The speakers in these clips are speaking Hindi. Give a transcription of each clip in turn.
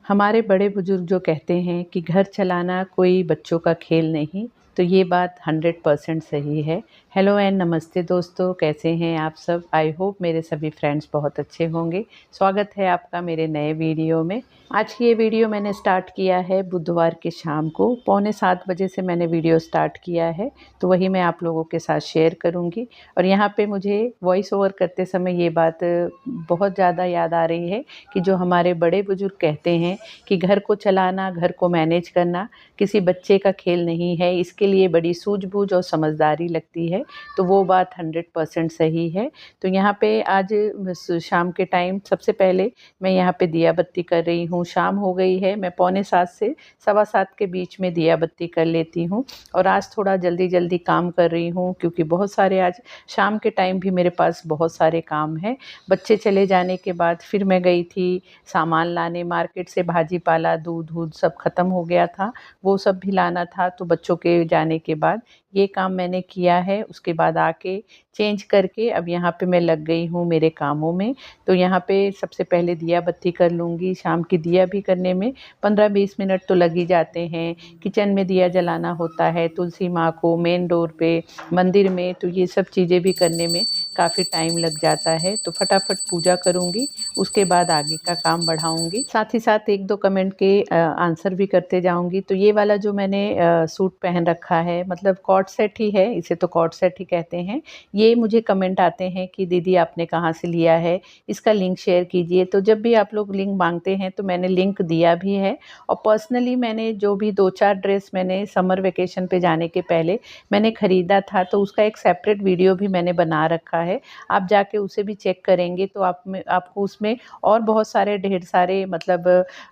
हमारे बड़े बुजुर्ग जो कहते हैं कि घर चलाना कोई बच्चों का खेल नहीं, तो ये बात 100% सही है। हेलो एंड नमस्ते दोस्तों, कैसे हैं आप सब? आई होप मेरे सभी फ्रेंड्स बहुत अच्छे होंगे। स्वागत है आपका मेरे नए वीडियो में। आज की ये वीडियो मैंने स्टार्ट किया है बुधवार के शाम को, 6:45 बजे से मैंने वीडियो स्टार्ट किया है, तो वही मैं आप लोगों के साथ शेयर करूँगी। और यहाँ पे मुझे वॉइस ओवर करते समय ये बात बहुत ज़्यादा याद आ रही है कि जो हमारे बड़े बुजुर्ग कहते हैं कि घर को चलाना, घर को मैनेज करना किसी बच्चे का खेल नहीं है, इसके लिए बड़ी सूझबूझ और समझदारी लगती है। तो वो बात 100% सही है। तो यहाँ पे आज शाम के टाइम सबसे पहले मैं यहाँ पे दिया बत्ती कर रही हूँ। शाम हो गई है, मैं 6:45 से 7:15 के बीच में दिया बत्ती कर लेती हूँ। और आज थोड़ा जल्दी-जल्दी काम कर रही हूँ क्योंकि बहुत सारे आज शाम के टाइम भी मेरे पास बहुत सारे काम हैं। बच्चे चले जाने के बाद फिर मैं गई थी सामान लाने मार्केट से, भाजी-पाला, दूध-वूध सब ख़त्म हो गया था, वो सब भी लाना था। तो बच्चों के जाने के बाद ये काम मैंने किया है। उसके बाद आके चेंज करके अब यहाँ पे मैं लग गई हूँ मेरे कामों में। तो यहाँ पे सबसे पहले दिया बत्ती कर लूँगी। शाम की दिया भी करने में 15-20 मिनट तो लग ही जाते हैं। किचन में दिया जलाना होता है, तुलसी माँ को, मेन डोर पे, मंदिर में, तो ये सब चीज़ें भी करने में काफ़ी टाइम लग जाता है। तो फटाफट पूजा करूँगी, उसके बाद आगे का काम बढ़ाऊँगी। साथ ही साथ 1-2 कमेंट के आंसर भी करते जाऊँगी। तो ये वाला जो मैंने सूट पहन रखा है, मतलब कॉर्ड सेट ही है, इसे तो कॉर्ड सेट ही कहते हैं। ये मुझे कमेंट आते हैं कि दीदी आपने कहाँ से लिया है, इसका लिंक शेयर कीजिए। तो जब भी आप लोग लिंक मांगते हैं तो मैंने लिंक दिया भी है। और पर्सनली मैंने जो भी 2-4 ड्रेस मैंने समर वेकेशन पे जाने के पहले मैंने ख़रीदा था, तो उसका एक सेपरेट वीडियो भी मैंने बना रखा है। आप जाके उसे भी चेक करेंगे तो आपको उसमें और बहुत सारे ढेर सारे मतलब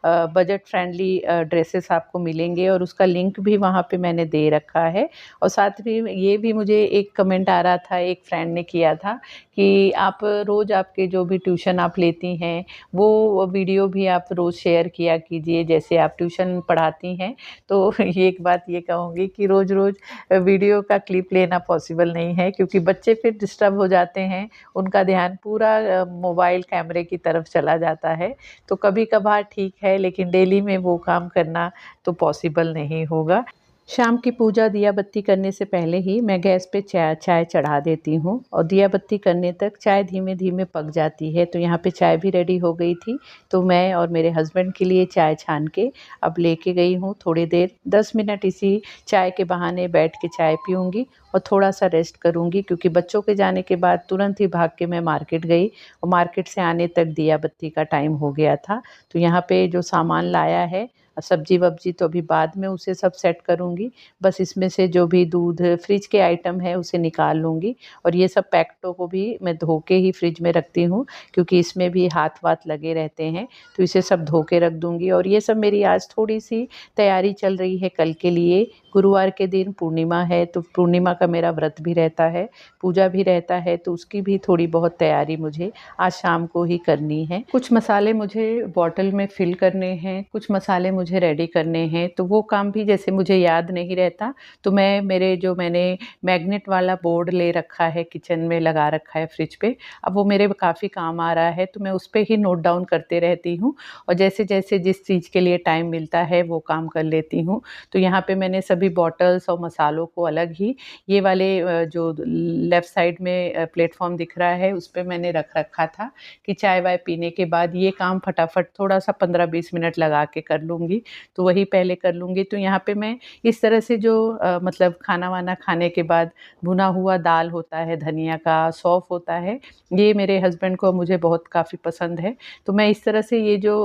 बजट फ्रेंडली ड्रेसेस आपको मिलेंगे, और उसका लिंक भी वहाँ पे मैंने दे रखा है। और साथ ही ये भी मुझे एक कमेंट आ रहा था, एक फ्रेंड ने किया था कि आप रोज़ आपके जो भी ट्यूशन आप लेती हैं वो वीडियो भी आप रोज़ शेयर किया कीजिए, जैसे आप ट्यूशन पढ़ाती हैं। तो ये एक बात ये कहूँगी कि रोज़-रोज़ वीडियो का क्लिप लेना पॉसिबल नहीं है, क्योंकि बच्चे फिर डिस्टर्ब हो जाते हैं, उनका ध्यान पूरा मोबाइल कैमरे की तरफ चला जाता है। तो कभी-कभार ठीक है, लेकिन डेली में वो काम करना तो पॉसिबल नहीं होगा। शाम की पूजा दिया बत्ती करने से पहले ही मैं गैस पे चाय चढ़ा देती हूँ, और दिया बत्ती करने तक चाय धीमे-धीमे पक जाती है। तो यहाँ पे चाय भी रेडी हो गई थी, तो मैं और मेरे हस्बैंड के लिए चाय छान के अब लेके गई हूँ। थोड़ी देर 10 मिनट इसी चाय के बहाने बैठ के चाय पीऊँगी और थोड़ा-सा रेस्ट करूँगी, क्योंकि बच्चों के जाने के बाद तुरंत ही भाग के मैं मार्केट गई, और मार्केट से आने तक दिया बत्ती का टाइम हो गया था। तो यहाँ पे जो सामान लाया है, सब्ज़ी-वब्ज़ी तो अभी बाद में उसे सब सेट करूँगी। बस इसमें से जो भी दूध, फ्रिज के आइटम है उसे निकाल लूँगी, और ये सब पैकेटों को भी मैं धो के ही फ्रिज में रखती हूँ, क्योंकि इसमें भी हाथ-वाथ लगे रहते हैं। तो इसे सब धो के रख दूँगी। और ये सब मेरी आज थोड़ी-सी तैयारी चल रही है कल के लिए। गुरुवार के दिन पूर्णिमा है, तो पूर्णिमा का मेरा व्रत भी रहता है, पूजा भी रहता है, तो उसकी भी थोड़ी बहुत तैयारी मुझे आज शाम को ही करनी है। कुछ मसाले मुझे बॉटल में फ़िल करने हैं, कुछ मसाले मुझे रेडी करने हैं, तो वो काम भी जैसे मुझे याद नहीं रहता, तो मैंने मैग्नेट वाला बोर्ड ले रखा है, किचन में लगा रखा है फ्रिज पे। अब वो मेरे काफ़ी काम आ रहा है, तो मैं उस पे ही नोट डाउन करते रहती हूँ, और जैसे-जैसे जिस चीज़ के लिए टाइम मिलता है वो काम कर लेती हूँ। तो यहाँ पे मैंने सभी बॉटल्स और मसालों को अलग ही, ये वाले जो लेफ़्ट साइड में प्लेटफ़ॉर्म दिख रहा है उस पे मैंने रख रखा था कि चाय-वाय पीने के बाद ये काम फटाफट थोड़ा-सा 15-20 मिनट लगा के कर लूँगी। होंगी तो वही पहले कर लूँगी। तो यहाँ पे मैं इस तरह से जो मतलब खाना-वाना खाने के बाद भुना हुआ दाल होता है, धनिया का, सौंफ होता है, ये मेरे हस्बैंड को मुझे बहुत काफ़ी पसंद है। तो मैं इस तरह से ये जो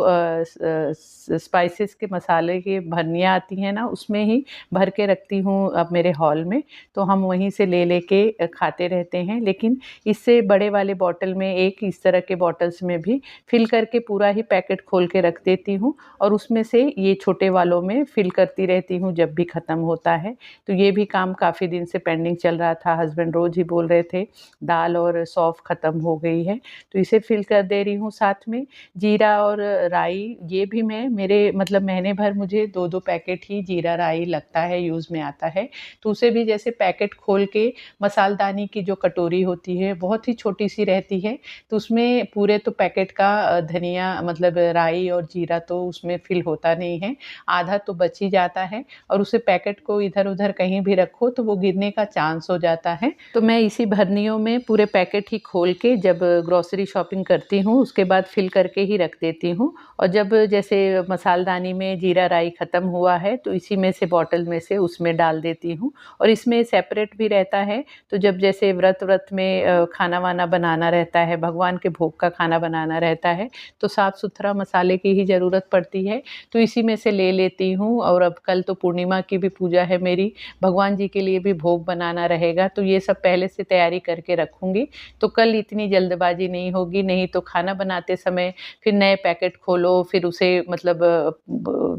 स्पाइसेस के मसाले की भरनियाँ आती हैं ना, उसमें ही भर के रखती हूँ अब मेरे हॉल में, तो हम वहीं से ले लेके खाते रहते हैं। लेकिन इससे बड़े वाले बॉटल में एक इस तरह के बॉटल्स में भी फिल करके पूरा ही पैकेट खोल के रख देती हूँ और उसमें से ये छोटे वालों में फिल करती रहती हूँ जब भी ख़त्म होता है। तो ये भी काम काफ़ी दिन से पेंडिंग चल रहा था, हस्बैंड रोज़ ही बोल रहे थे दाल और सौंफ ख़त्म हो गई है, तो इसे फिल कर दे रही हूँ। साथ में जीरा और राई, ये भी मैं मेरे मतलब महीने भर मुझे 2-2 पैकेट ही जीरा राई लगता है, यूज़ में आता है। तो उसे भी जैसे पैकेट खोल के मसालदानी की जो कटोरी होती है, बहुत ही छोटी-सी रहती है, तो उसमें पूरे तो पैकेट का धनिया मतलब राई और जीरा तो उसमें फिल होता नहीं है, आधा तो बच ही जाता है और उसे पैकेट को इधर-उधर कहीं भी रखो तो वो गिरने का चांस हो जाता है। तो मैं इसी भरनियों में पूरे पैकेट ही खोल के जब ग्रोसरी शॉपिंग करती हूँ, उसके बाद फिल करके ही रख देती हूँ और जब जैसे मसालदानी में जीरा राई ख़त्म हुआ है, तो इसी में से बॉटल में से उसमें डाल देती हूँ और इसमें सेपरेट भी रहता है। तो जब जैसे व्रत में खाना-वाना बनाना रहता है, भगवान के भोग का खाना बनाना रहता है, तो साफ-सुथरा मसाले की ही ज़रूरत पड़ती है, तो इसी में से ले लेती हूँ। और अब कल तो पूर्णिमा की भी पूजा है मेरी, भगवान जी के लिए भी भोग बनाना रहेगा, तो ये सब पहले से तैयारी करके रखूँगी, तो कल इतनी जल्दबाज़ी नहीं होगी। नहीं तो खाना बनाते समय फिर नए पैकेट खोलो, फिर उसे मतलब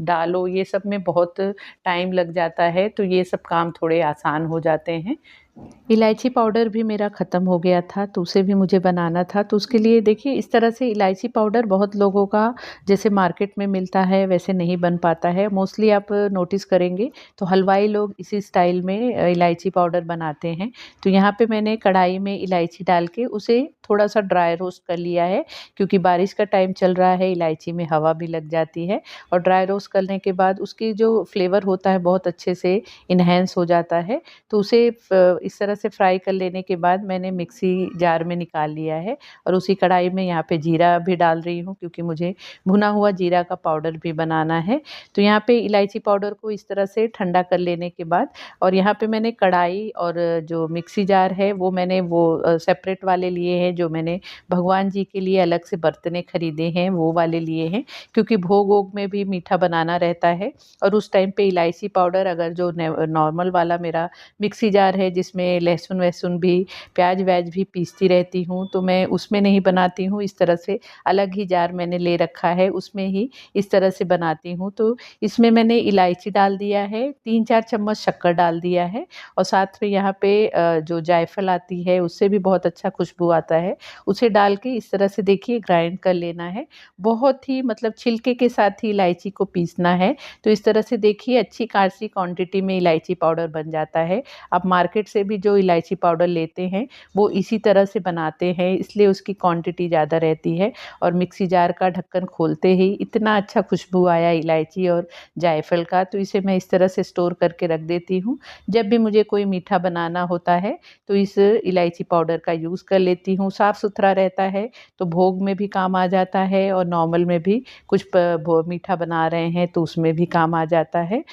डालो, ये सब में बहुत टाइम लग जाता है, तो ये सब काम थोड़े आसान हो जाते हैं। इलायची पाउडर भी मेरा ख़त्म हो गया था, तो उसे भी मुझे बनाना था, तो उसके लिए देखिए इस तरह से इलायची पाउडर बहुत लोगों का जैसे मार्केट में मिलता है वैसे नहीं बन पाता है। मोस्टली आप नोटिस करेंगे तो हलवाई लोग इसी स्टाइल में इलायची पाउडर बनाते हैं। तो यहाँ पे मैंने कढ़ाई में इलायची डाल के उसे थोड़ा-सा ड्राई रोस्ट कर लिया है, क्योंकि बारिश का टाइम चल रहा है, इलायची में हवा भी लग जाती है और ड्राई रोस्ट करने के बाद उसकी जो फ्लेवर होता है बहुत अच्छे से एनहांस हो जाता है। तो उसे इस तरह से फ्राई कर लेने के बाद मैंने मिक्सी जार में निकाल लिया है और उसी कढ़ाई में यहाँ पे जीरा भी डाल रही हूँ, क्योंकि मुझे भुना हुआ जीरा का पाउडर भी बनाना है। तो यहाँ पे इलायची पाउडर को इस तरह से ठंडा कर लेने के बाद और यहाँ पे मैंने कढ़ाई और जो मिक्सी जार है वो मैंने सेपरेट वाले लिए हैं, जो मैंने भगवान जी के लिए अलग से बर्तने खरीदे हैं वो वाले लिए हैं, क्योंकि भोग वोग में भी मीठा बनाना रहता है और उस टाइम पे इलायची पाउडर अगर जो नॉर्मल वाला मेरा मिक्सी जार है जिसमें लहसुन वहसुन भी प्याज व्याज भी पीसती रहती हूँ, तो मैं उसमें नहीं बनाती हूँ। इस तरह से अलग ही जार मैंने ले रखा है, उसमें ही इस तरह से बनाती हूँ। तो इसमें मैंने इलायची डाल दिया है, 3-4 चम्मच शक्कर डाल दिया है और साथ में यहाँ पे जो जायफल आती है उससे भी बहुत अच्छा खुशबू आता है, उसे डाल के इस तरह से देखिए ग्राइंड कर लेना है। बहुत ही मतलब छिलके के साथ ही इलायची को पीसना है, तो इस तरह से देखिए अच्छी खासी क्वांटिटी में इलायची पाउडर बन जाता है। आप मार्केट से भी जो इलायची पाउडर लेते हैं वो इसी तरह से बनाते हैं, इसलिए उसकी क्वांटिटी ज़्यादा रहती है। और मिक्सी जार का ढक्कन खोलते ही इतना अच्छा खुशबू आया इलायची और जायफल का, तो इसे मैं इस तरह से स्टोर करके रख देती हूँ। जब भी मुझे कोई मीठा बनाना होता है तो इस इलायची पाउडर का यूज़ कर लेती हूँ। साफ़ सुथरा रहता है तो भोग में भी काम आ जाता है और नॉर्मल में भी कुछ मीठा बना रहे हैं तो उसमें भी काम आ जाता है।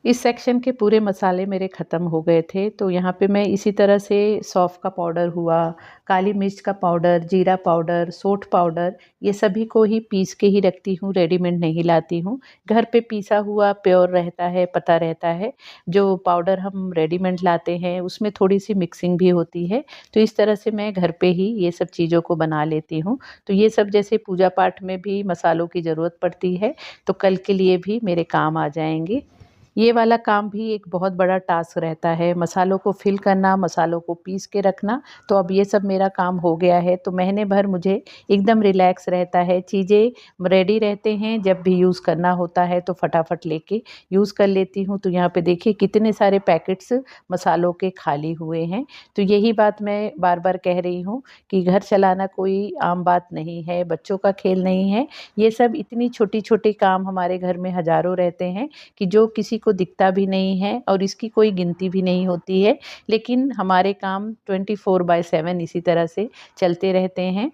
इस सेक्शन के पूरे मसाले मेरे ख़त्म हो गए थे, तो यहाँ पे मैं इसी तरह से सौंफ का पाउडर हुआ, काली मिर्च का पाउडर, जीरा पाउडर, सोंठ पाउडर, ये सभी को ही पीस के ही रखती हूँ, रेडीमेड नहीं लाती हूँ। घर पे पीसा हुआ प्योर रहता है, पता रहता है। जो पाउडर हम रेडीमेड लाते हैं उसमें थोड़ी-सी मिक्सिंग भी होती है, तो इस तरह से मैं घर पे ही ये सब चीज़ों को बना लेती हूँ। तो ये सब जैसे पूजा पाठ में भी मसालों की ज़रूरत पड़ती है, तो कल के लिए भी मेरे काम आ जाएँगे। ये वाला काम भी एक बहुत बड़ा टास्क रहता है, मसालों को फिल करना, मसालों को पीस के रखना। तो अब ये सब मेरा काम हो गया है, तो महीने भर मुझे एकदम रिलैक्स रहता है, चीज़ें रेडी रहते हैं, जब भी यूज़ करना होता है तो फटाफट लेके यूज़ कर लेती हूँ। तो यहाँ पे देखिए कितने सारे पैकेट्स मसालों के खाली हुए हैं। तो यही बात मैं बार-बार कह रही हूँ कि घर चलाना कोई आम बात नहीं है, बच्चों का खेल नहीं है। ये सब इतनी छोटी-छोटी काम हमारे घर में हज़ारों रहते हैं कि जो किसी को दिखता भी नहीं है और इसकी कोई गिनती भी नहीं होती है, लेकिन हमारे काम 24/7 इसी तरह से चलते रहते हैं।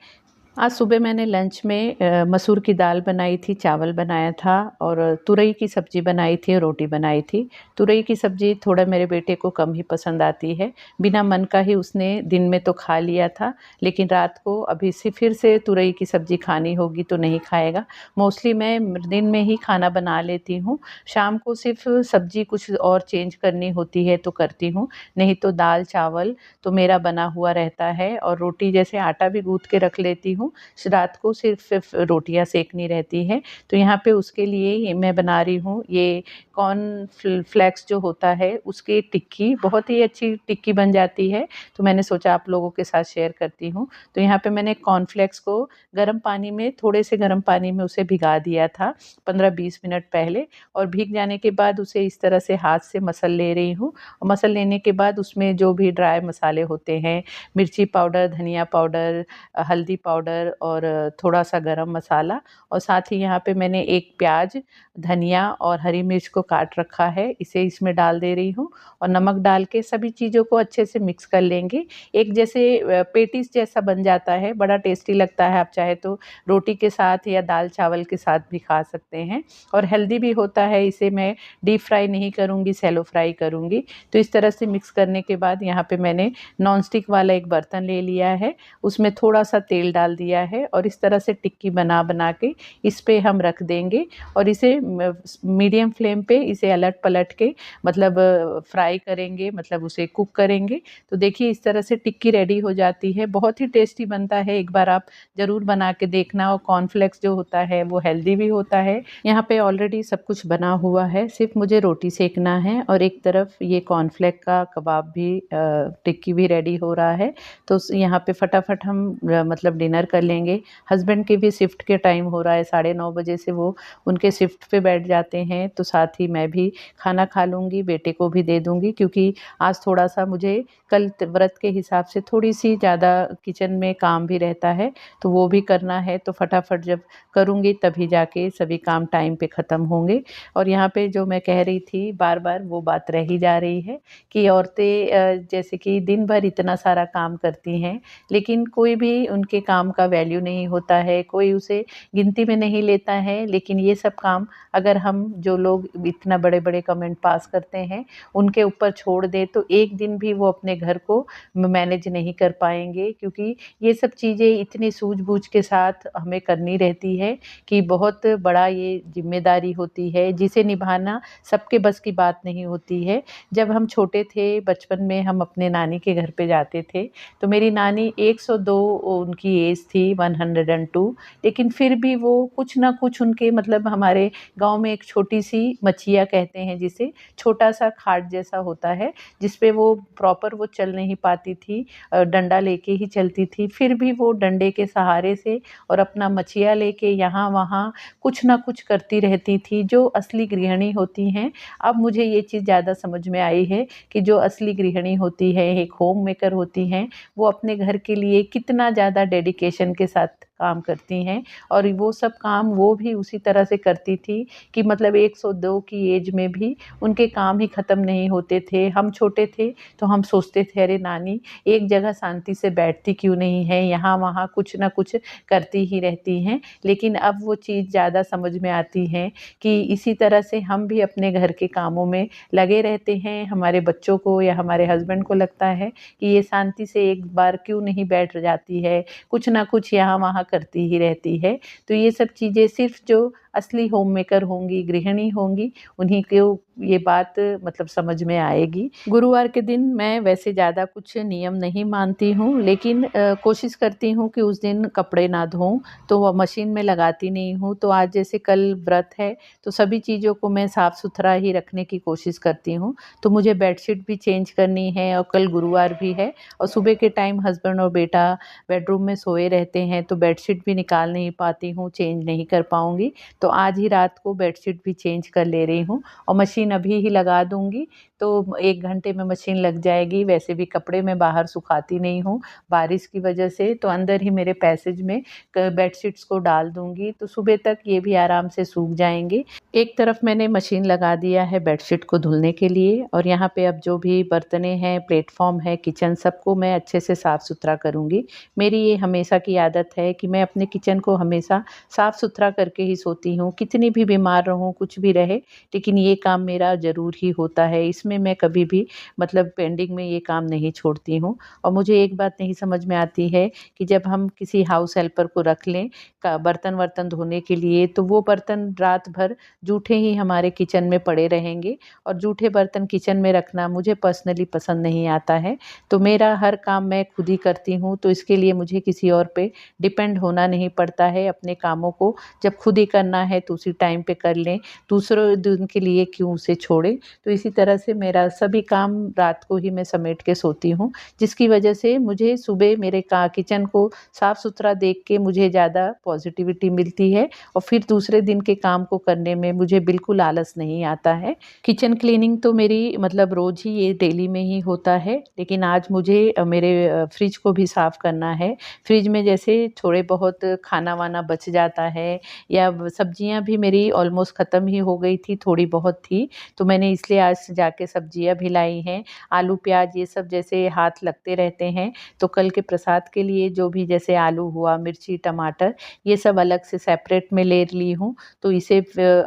आज सुबह मैंने लंच में मसूर की दाल बनाई थी, चावल बनाया था और तुरई की सब्ज़ी बनाई थी, रोटी बनाई थी। तुरई की सब्ज़ी थोड़ा मेरे बेटे को कम ही पसंद आती है, बिना मन का ही उसने दिन में तो खा लिया था, लेकिन रात को अभी से फिर से तुरई की सब्ज़ी खानी होगी तो नहीं खाएगा। मोस्टली मैं दिन में ही खाना बना लेती हूँ, शाम को सिर्फ़ सब्ज़ी कुछ और चेंज करनी होती है तो करती हूँ, नहीं तो दाल-चावल तो मेरा बना हुआ रहता है और रोटी जैसे आटा भी गूँथ के रख लेती हूँ, रात को सिर्फ़ रोटियाँ सेकनी रहती हैं। तो यहाँ पे उसके लिए ये मैं बना रही हूँ ये कॉर्न फ्लेक्स जो होता है उसकी टिक्की, बहुत ही अच्छी टिक्की बन जाती है, तो मैंने सोचा आप लोगों के साथ शेयर करती हूँ। तो यहाँ पे मैंने कॉर्नफ्लेक्स को गर्म पानी में थोड़े से गर्म पानी में उसे भिगा दिया था 15-20 मिनट पहले और भीग जाने के बाद उसे इस तरह से हाथ से मसल ले रही हूँ और मसल लेने के बाद उसमें जो भी ड्राई मसाले होते हैं, मिर्ची पाउडर, धनिया पाउडर, हल्दी पाउडर और थोड़ा-सा गरम मसाला और साथ ही यहाँ पे मैंने एक प्याज, धनिया और हरी मिर्च को काट रखा है, इसे इसमें डाल दे रही हूँ और नमक डाल के सभी चीज़ों को अच्छे से मिक्स कर लेंगे। एक जैसे पेटीज़ जैसा बन जाता है, बड़ा टेस्टी लगता है, आप चाहे तो रोटी के साथ या दाल-चावल के साथ भी खा सकते हैं और हेल्दी भी होता है, इसे मैं डीप फ्राई नहीं करूँगी, शैलो फ्राई करूँगी। तो इस तरह से मिक्स करने के बाद यहाँ पे मैंने नॉन स्टिक वाला एक बर्तन ले लिया है, उसमें थोड़ा-सा तेल डाल दिया है और इस तरह से टिक्की बना-बना के इस पे हम रख देंगे और इसे मीडियम फ्लेम पे इसे अलट-पलट के मतलब फ्राई करेंगे, मतलब उसे कुक करेंगे। तो देखिए इस तरह से टिक्की रेडी हो जाती है, बहुत ही टेस्टी बनता है, एक बार आप ज़रूर बना के देखना और कॉर्नफ्लेक्स जो होता है वो हेल्दी भी होता है। यहाँ पे ऑलरेडी सब कुछ बना हुआ है, सिर्फ मुझे रोटी सेकना है और एक तरफ ये कॉर्नफ्लेक्स का कबाब भी टिक्की भी रेडी हो रहा है। तो यहाँ पे फटाफट हम मतलब डिनर कर लेंगे। हस्बैंड की भी शिफ्ट के टाइम हो रहा है, 9:30 बजे से वो उनके शिफ्ट पे बैठ जाते हैं, तो साथ ही मैं भी खाना खा लूँगी, बेटे को भी दे दूँगी क्योंकि आज थोड़ा-सा मुझे कल व्रत के हिसाब से थोड़ी-सी ज़्यादा किचन में काम भी रहता है, तो वो भी करना है, तो फटाफट जब करूँगी तभी जाके सभी काम टाइम पे ख़त्म होंगे। और यहाँ पे जो मैं कह रही थी बार-बार वो बात रह ही जा रही है कि औरतें जैसे कि दिन भर इतना सारा काम करती हैं, लेकिन कोई भी उनके काम का वैल्यू नहीं होता है, कोई उसे गिनती में नहीं लेता है। लेकिन ये सब काम अगर हम जो लोग इतना बड़े-बड़े कमेंट पास करते हैं, उनके ऊपर छोड़ दें तो एक दिन भी वो अपने घर को मैनेज नहीं कर पाएँगे क्योंकि ये सब चीज़ें इतनी सूझबूझ के साथ हमें करनी रहती है कि बहुत बड़ा ये ज़िम्मेदारी होती है, जिसे निभाना सबके बस की बात नहीं होती है। जब हम छोटे थे, बचपन में हम अपने नानी के घर पे जाते थे, तो मेरी नानी 102 उनकी एज थी, 102, लेकिन फिर भी वो कुछ ना कुछ उनके मतलब हमारे गाँव में एक छोटी-सी मचिया कहते हैं जिसे, छोटा-सा खाट जैसा होता है, जिस पे वो प्रॉपर वो चल नहीं पाती थी, डंडा लेके ही चलती थी। फिर भी वो डंडे के सहारे से और अपना मचिया लेके यहाँ-वहाँ कुछ ना कुछ करती रहती थी, जो असली गृहिणी होती हैं। अब मुझे ये चीज़ ज़्यादा समझ में आई है कि जो असली गृहिणी होती है, एक होम मेकर होती हैं, वो अपने घर के लिए कितना ज़्यादा डेडिकेशन के साथ काम करती हैं और वो सब काम वो भी उसी तरह से करती थी कि मतलब 102 की एज में भी उनके काम ही ख़त्म नहीं होते थे। हम छोटे थे तो हम सोचते थे अरे नानी एक जगह शांति से बैठती क्यों नहीं है, यहाँ-वहाँ कुछ ना कुछ करती ही रहती हैं। लेकिन अब वो चीज़ ज़्यादा समझ में आती है कि इसी तरह से हम भी अपने घर के कामों में लगे रहते हैं। हमारे बच्चों को या हमारे हस्बैंड को लगता है कि ये शांति से एक बार क्यों नहीं बैठ जाती है, कुछ ना कुछ यहाँ-वहाँ करती ही रहती है। तो ये सब चीज़ें सिर्फ़ जो असली होम मेकर होंगी, गृहिणी होंगी, उन्हीं को ये बात मतलब समझ में आएगी। गुरुवार के दिन मैं वैसे ज़्यादा कुछ नियम नहीं मानती हूँ, लेकिन कोशिश करती हूँ कि उस दिन कपड़े ना धोऊँ, तो वो मशीन में लगाती नहीं हूँ। तो आज जैसे कल व्रत है, तो सभी चीज़ों को मैं साफ़-सुथरा ही रखने की कोशिश करती हूँ। तो मुझे बेडशीट भी चेंज करनी है और कल गुरुवार भी है और सुबह के टाइम हस्बैंड और बेटा बेडरूम में सोए रहते हैं, तो बेडशीट भी निकाल नहीं पाती हूँ, चेंज नहीं कर पाऊँगी। तो आज ही रात को बेडशीट भी चेंज कर ले रही हूँ और मशीन अभी ही लगा दूँगी, तो 1 घंटे में मशीन लग जाएगी। वैसे भी कपड़े मैं बाहर सुखाती नहीं हूँ, बारिश की वजह से, तो अंदर ही मेरे पैसेज में बेडशीट्स को डाल दूँगी, तो सुबह तक ये भी आराम से सूख जाएँगे। एक तरफ मैंने मशीन लगा दिया है बेडशीट को धुलने के लिए और यहाँ पे अब जो भी बर्तनें हैं, प्लेटफ़ॉर्म है, किचन, सबको मैं अच्छे से साफ़-सुथरा करूँगी। मेरी ये हमेशा की आदत है कि मैं अपने किचन को हमेशा साफ़-सुथरा करके ही सोती हूँ, कितनी भी बीमार रहूँ, कुछ भी रहे, लेकिन ये काम मेरा ज़रूर ही होता है। इसमें मैं कभी भी मतलब पेंडिंग में ये काम नहीं छोड़ती हूँ। और मुझे एक बात नहीं समझ में आती है कि जब हम किसी हाउस हेल्पर को रख लें का बर्तन-वर्तन धोने के लिए, तो वो बर्तन रात भर जूठे ही हमारे किचन में पड़े रहेंगे और जूठे बर्तन किचन में रखना मुझे पर्सनली पसंद नहीं आता है। तो मेरा हर काम मैं खुद ही करती हूँ, तो इसके लिए मुझे किसी और पे डिपेंड होना नहीं पड़ता है। अपने कामों को जब खुद ही करना है तो उसी टाइम पे कर लें, दूसरों दिन के लिए क्यों उसे छोड़ें। तो इसी तरह से मेरा सभी काम रात को ही मैं समेट के सोती हूँ, जिसकी वजह से मुझे सुबह मेरे का किचन को साफ-सुथरा देख के मुझे ज़्यादा पॉज़िटिविटी मिलती है और फिर दूसरे दिन के काम को करने में मुझे बिल्कुल आलस नहीं आता है। किचन क्लीनिंग तो मेरी मतलब रोज़ ही ये डेली में ही होता है, लेकिन आज मुझे मेरे फ्रिज को भी साफ़ करना है। फ्रिज में जैसे थोड़े बहुत खाना-वाना बच जाता है या व सब्जियाँ भी मेरी ऑलमोस्ट ख़त्म ही हो गई थी, थोड़ी बहुत थी, तो मैंने इसलिए आज जाके सब्जियाँ भी लाई हैं। आलू, प्याज़ ये सब जैसे हाथ लगते रहते हैं, तो कल के प्रसाद के लिए जो भी जैसे आलू हुआ, मिर्ची, टमाटर, ये सब अलग से सेपरेट में ले ली हूँ। तो इसे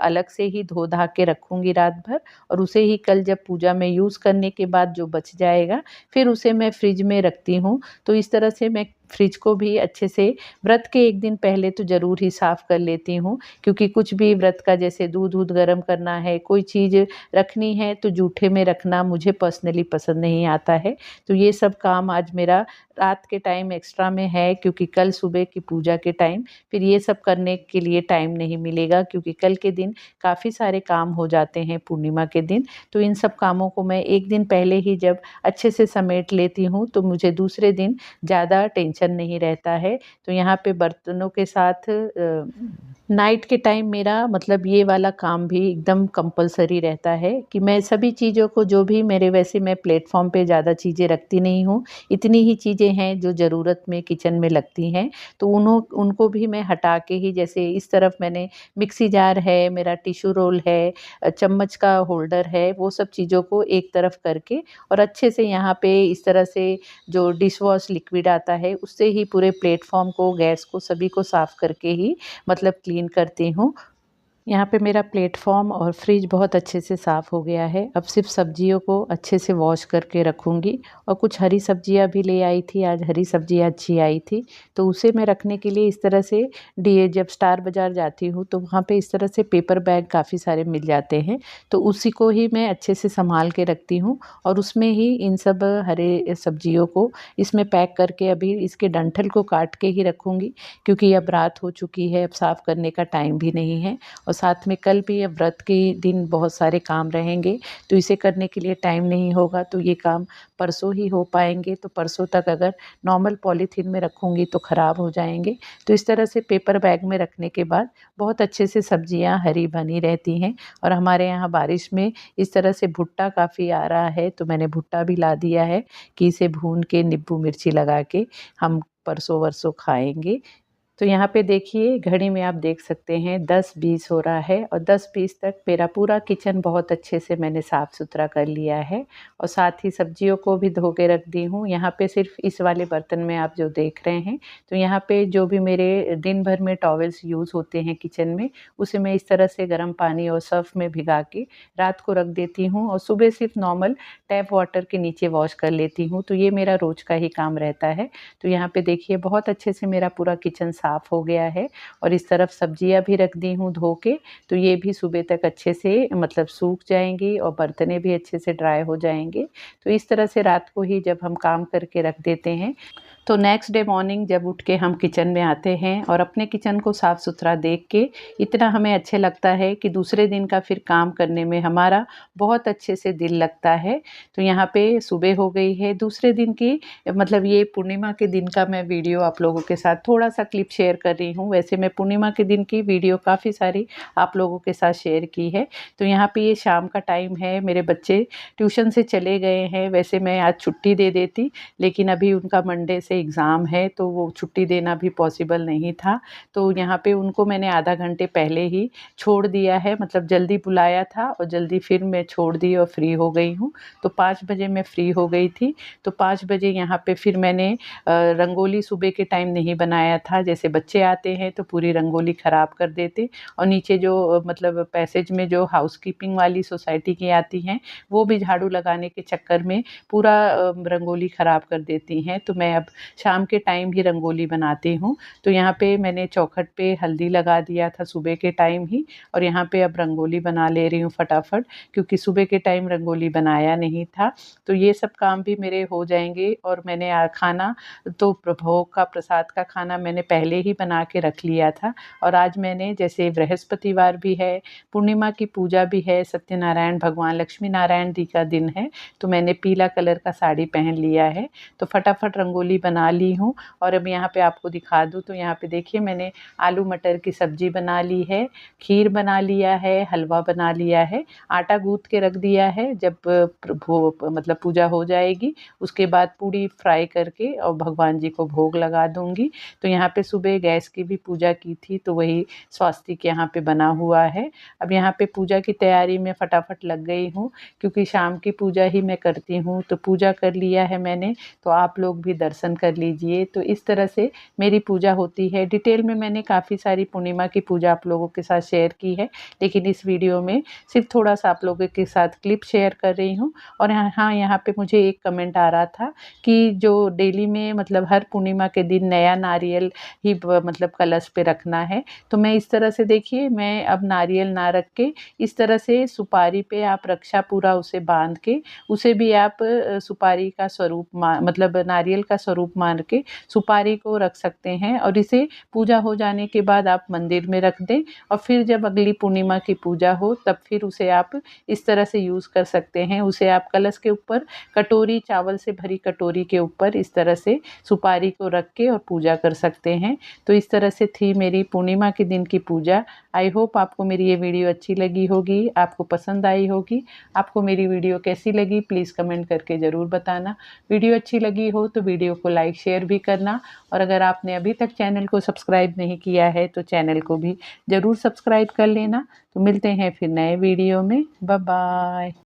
अलग से ही धो-धा के रखूँगी रात भर और उसे ही कल जब पूजा में यूज़ करने के बाद जो बच जाएगा, फिर उसे मैं फ्रिज में रखती हूँ। तो इस तरह से मैं फ्रिज को भी अच्छे से व्रत के 1 दिन पहले तो ज़रूर ही साफ़ कर लेती हूँ, क्योंकि कुछ भी व्रत का जैसे दूध-वूध गरम करना है, कोई चीज़ रखनी है तो जूठे में रखना मुझे पर्सनली पसंद नहीं आता है। तो ये सब काम आज मेरा रात के टाइम एक्स्ट्रा में है, क्योंकि कल सुबह की पूजा के टाइम फिर ये सब करने के लिए टाइम नहीं मिलेगा, क्योंकि कल के दिन काफ़ी सारे काम हो जाते हैं पूर्णिमा के दिन। तो इन सब कामों को मैं 1 दिन पहले ही जब अच्छे से समेट लेती हूँ, तो मुझे दूसरे दिन ज़्यादा टेंशन नहीं रहता है। तो यहाँ पे बर्तनों के साथ नाइट के टाइम मेरा मतलब ये वाला काम भी एकदम कंपल्सरी रहता है कि मैं सभी चीज़ों को जो भी मेरे वैसे मैं प्लेटफ़ॉर्म पे ज़्यादा चीज़ें रखती नहीं हूँ। इतनी ही चीज़ें हैं जो ज़रूरत में किचन में लगती हैं, तो उनको भी मैं हटा के ही, जैसे इस तरफ मैंने मिक्सी जार है, मेरा टिश्यू रोल है, चम्मच का होल्डर है, वो सब चीज़ों को एक तरफ करके और अच्छे से यहाँ पे इस तरह से जो डिश वॉश लिक्विड आता है उससे ही पूरे प्लेटफ़ॉर्म को, गैस को, सभी को साफ़ करके ही मतलब क्लीन करती हूँ। यहाँ पे मेरा प्लेटफ़ॉर्म और फ्रिज बहुत अच्छे से साफ़ हो गया है। अब सिर्फ़ सब्जियों को अच्छे से वॉश करके रखूँगी और कुछ हरी सब्जियाँ भी ले आई थी, आज हरी सब्जियाँ अच्छी आई थी, तो उसे मैं रखने के लिए इस तरह से जब स्टार बाज़ार जाती हूँ तो वहाँ पे इस तरह से पेपर बैग काफ़ी सारे मिल जाते हैं, तो उसी को ही मैं अच्छे से सँभाल के रखती हूँ और उसमें ही इन सब हरे सब्जियों को इसमें पैक करके अभी इसके डंठल को काट के ही रखूँगी, क्योंकि अब रात हो चुकी है, अब साफ़ करने का टाइम भी नहीं है और साथ में कल भी अब व्रत के दिन बहुत सारे काम रहेंगे, तो इसे करने के लिए टाइम नहीं होगा, तो ये काम परसों ही हो पाएँगे। तो परसों तक अगर नॉर्मल पॉलीथीन में रखूँगी तो ख़राब हो जाएँगे। तो इस तरह से पेपर बैग में रखने के बाद बहुत अच्छे से सब्जियाँ हरी बनी रहती हैं और हमारे यहाँ बारिश में इस तरह से भुट्टा काफ़ी आ रहा है, तो मैंने भुट्टा भी ला दिया है कि इसे भून के नींबू मिर्ची लगा के हम परसों-वरसों खाएँगे। तो यहाँ पे देखिए घड़ी में आप देख सकते हैं 10:20 हो रहा है और 10:20 तक मेरा पूरा किचन बहुत अच्छे से मैंने साफ़ सुथरा कर लिया है और साथ ही सब्जियों को भी धो के रख दी हूँ। यहाँ पे सिर्फ इस वाले बर्तन में आप जो देख रहे हैं, तो यहाँ पे जो भी मेरे दिन भर में टॉवल्स यूज़ होते हैं किचन में, उसे मैं इस तरह से गर्म पानी और सर्फ़ में भिगा के रात को रख देती हूँ और सुबह सिर्फ नॉर्मल टैप वाटर के नीचे वॉश कर लेती हूँ। तो ये मेरा रोज़ का ही काम रहता है। तो यहाँ पे देखिए बहुत अच्छे से मेरा पूरा किचन साफ़ हो गया है और इस तरफ सब्जियां भी रख दी हूँ धो के, तो ये भी सुबह तक अच्छे से मतलब सूख जाएंगी और बर्तनें भी अच्छे से ड्राई हो जाएंगे। तो इस तरह से रात को ही जब हम काम करके रख देते हैं तो नेक्स्ट डे मॉर्निंग जब उठ के हम किचन में आते हैं और अपने किचन को साफ़ सुथरा देख के इतना हमें अच्छे लगता है कि दूसरे दिन का फिर काम करने में हमारा बहुत अच्छे से दिल लगता है। तो यहाँ पे सुबह हो गई है दूसरे दिन की, मतलब ये पूर्णिमा के दिन का मैं वीडियो आप लोगों के साथ थोड़ा सा क्लिप शेयर कर रही हूँ। वैसे मैं पूर्णिमा के दिन की वीडियो काफ़ी सारी आप लोगों के साथ शेयर की है। तो यहाँ पे ये शाम का टाइम है, मेरे बच्चे ट्यूशन से चले गए हैं। वैसे मैं आज छुट्टी दे देती, लेकिन अभी उनका मंडे से एग्ज़ाम है तो वो छुट्टी देना भी पॉसिबल नहीं था। तो यहाँ पे उनको मैंने आधा घंटे पहले ही छोड़ दिया है, मतलब जल्दी बुलाया था और जल्दी फिर मैं छोड़ दी और फ्री हो गई हूँ। तो 5 बजे मैं फ्री हो गई थी। तो 5 बजे यहाँ पे फिर मैंने रंगोली सुबह के टाइम नहीं बनाया था। जैसे बच्चे आते हैं तो पूरी रंगोली ख़राब कर देते, और नीचे जो मतलब पैसेज में जो हाउसकीपिंग वाली सोसाइटी की आती हैं वो भी झाड़ू लगाने के चक्कर में पूरा रंगोली ख़राब कर देती हैं। तो मैं अब शाम के टाइम ही रंगोली बनाती हूँ। तो यहाँ पे मैंने चौखट पे हल्दी लगा दिया था सुबह के टाइम ही, और यहाँ पे अब रंगोली बना ले रही हूँ फटाफट, क्योंकि सुबह के टाइम रंगोली बनाया नहीं था। तो ये सब काम भी मेरे हो जाएंगे। और मैंने खाना तो भोग का प्रसाद का खाना मैंने पहले ही बना के रख लिया था। और आज मैंने, जैसे बृहस्पतिवार भी है, पूर्णिमा की पूजा भी है, सत्यनारायण भगवान लक्ष्मी नारायण जी का दिन है, तो मैंने पीला कलर का साड़ी पहन लिया है। तो फटाफट रंगोली बना ली हूँ। और अब यहाँ पे आपको दिखा दूँ तो यहाँ पे देखिए मैंने आलू मटर की सब्जी बना ली है, खीर बना लिया है, हलवा बना लिया है, आटा गूँथ के रख दिया है। जब मतलब पूजा हो जाएगी उसके बाद पूड़ी फ्राई करके और भगवान जी को भोग लगा दूँगी। तो यहाँ पे सुबह गैस की भी पूजा की थी, तो वही स्वास्तिक यहाँ पे बना हुआ है। अब यहाँ पे पूजा की तैयारी में फटाफट लग गई हूँ, क्योंकि शाम की पूजा ही मैं करती हूँ। तो पूजा कर लिया है मैंने, तो आप लोग भी दर्शन कर लीजिए। तो इस तरह से मेरी पूजा होती है। डिटेल में मैंने काफ़ी सारी पूर्णिमा की पूजा आप लोगों के साथ शेयर की है, लेकिन इस वीडियो में सिर्फ थोड़ा सा आप लोगों के साथ क्लिप शेयर कर रही हूँ। और यहाँ पे मुझे एक कमेंट आ रहा था कि जो डेली में मतलब हर पूर्णिमा के दिन नया नारियल ही मतलब कलश पे रखना है। तो मैं इस तरह से, देखिए मैं अब नारियल ना रख के इस तरह से सुपारी पे आप रक्षा पूरा उसे बांध के उसे भी आप सुपारी का स्वरूप मतलब नारियल का स्वरूप मान के सुपारी को रख सकते हैं। और इसे पूजा हो जाने के बाद आप मंदिर में रख दें, और फिर जब अगली पूर्णिमा की पूजा हो तब फिर उसे आप इस तरह से यूज़ कर सकते हैं। उसे आप कलश के ऊपर कटोरी, चावल से भरी कटोरी के ऊपर इस तरह से सुपारी को रख के और पूजा कर सकते हैं। तो इस तरह से थी मेरी पूर्णिमा के दिन की पूजा। आई होप आपको मेरी ये वीडियो अच्छी लगी होगी, आपको पसंद आई होगी। आपको मेरी वीडियो कैसी लगी प्लीज़ कमेंट करके ज़रूर बताना। वीडियो अच्छी लगी हो तो वीडियो को लाइक शेयर भी करना, और अगर आपने अभी तक चैनल को सब्सक्राइब नहीं किया है तो चैनल को भी ज़रूर सब्सक्राइब कर लेना। तो मिलते हैं फिर नए वीडियो में। Bye bye.